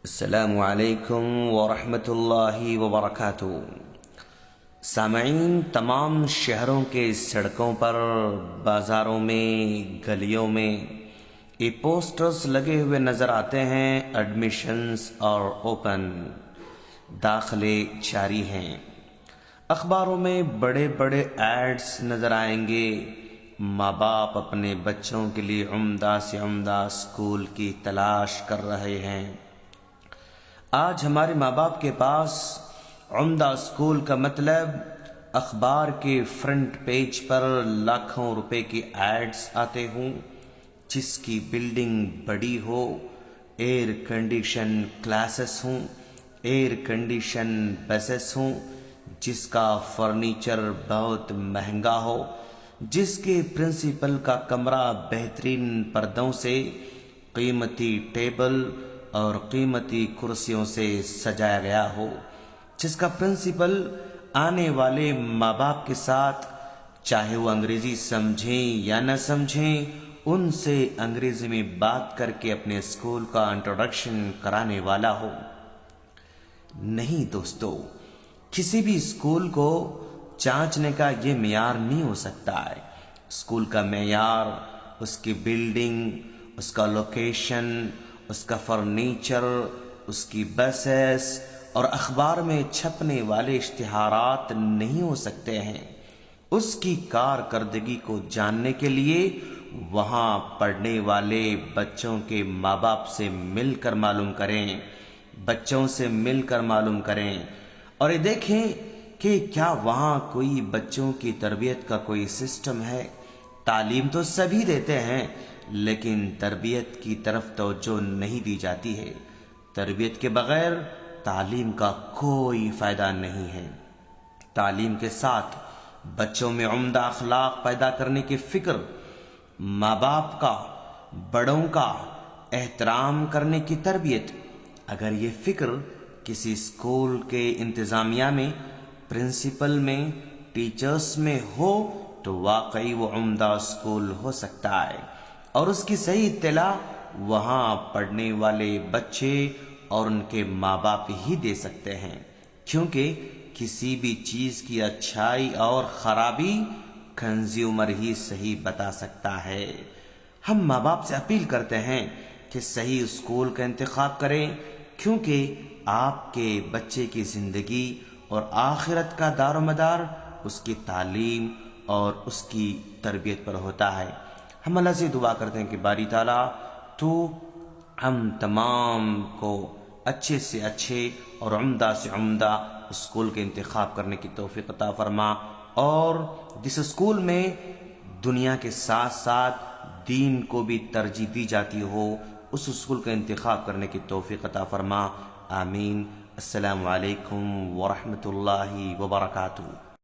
السلام علیکم ورحمۃ اللہ وبرکاتہ۔ سامعین، تمام شہروں کے سڑکوں پر، بازاروں میں، گلیوں میں یہ پوسٹرز لگے ہوئے نظر آتے ہیں، ایڈمیشنز اور اوپن، داخلے جاری ہیں۔ اخباروں میں بڑے بڑے ایڈز نظر آئیں گے۔ ماں باپ اپنے بچوں کے لیے عمدہ سے عمدہ اسکول کی تلاش کر رہے ہیں۔ آج ہمارے ماں باپ کے پاس عمدہ اسکول کا مطلب اخبار کے فرنٹ پیج پر لاکھوں روپے کی ایڈز آتے ہوں، جس کی بلڈنگ بڑی ہو، ایئر کنڈیشن کلاسز ہوں، ایئر کنڈیشن بسز ہوں، جس کا فرنیچر بہت مہنگا ہو، جس کے پرنسپل کا کمرہ بہترین پردوں سے، قیمتی ٹیبل اور قیمتی کرسیوں سے سجایا گیا ہو، جس کا پرنسپل آنے والے ماں باپ کے ساتھ، چاہے وہ انگریزی سمجھیں یا نہ سمجھیں، ان سے انگریزی میں بات کر کے اپنے اسکول کا انٹروڈکشن کرانے والا ہو۔ نہیں دوستو، کسی بھی اسکول کو جانچنے کا یہ معیار نہیں ہو سکتا ہے۔ اسکول کا معیار اس کی بلڈنگ، اس کا لوکیشن، اس کا فرنیچر، اس کی بسز اور اخبار میں چھپنے والے اشتہارات نہیں ہو سکتے ہیں۔ اس کی کارکردگی کو جاننے کے لیے وہاں پڑھنے والے بچوں کے ماں باپ سے مل کر معلوم کریں، بچوں سے مل کر معلوم کریں، اور یہ دیکھیں کہ کیا وہاں کوئی بچوں کی تربیت کا کوئی سسٹم ہے۔ تعلیم تو سبھی دیتے ہیں، لیکن تربیت کی طرف توجہ نہیں دی جاتی ہے۔ تربیت کے بغیر تعلیم کا کوئی فائدہ نہیں ہے۔ تعلیم کے ساتھ بچوں میں عمدہ اخلاق پیدا کرنے کی فکر، ماں باپ کا، بڑوں کا احترام کرنے کی تربیت، اگر یہ فکر کسی اسکول کے انتظامیہ میں، پرنسپل میں، ٹیچرز میں ہو تو واقعی وہ عمدہ اسکول ہو سکتا ہے، اور اس کی صحیح اطلاع وہاں پڑھنے والے بچے اور ان کے ماں باپ ہی دے سکتے ہیں، کیونکہ کسی بھی چیز کی اچھائی اور خرابی کنزیومر ہی صحیح بتا سکتا ہے۔ ہم ماں باپ سے اپیل کرتے ہیں کہ صحیح اسکول کا انتخاب کریں، کیونکہ آپ کے بچے کی زندگی اور آخرت کا دار و مدار اس کی تعلیم اور اس کی تربیت پر ہوتا ہے۔ ہم اللہ سے دعا کرتے ہیں کہ باری تعالیٰ تو ہم تمام کو اچھے سے اچھے اور عمدہ سے عمدہ اسکول کے انتخاب کرنے کی توفیق عطا فرما، اور جس اسکول میں دنیا کے ساتھ ساتھ دین کو بھی ترجیح دی جاتی ہو، اس اسکول کا انتخاب کرنے کی توفیق عطا فرما۔ آمین۔ السلام علیکم ورحمۃ اللہ وبرکاتہ۔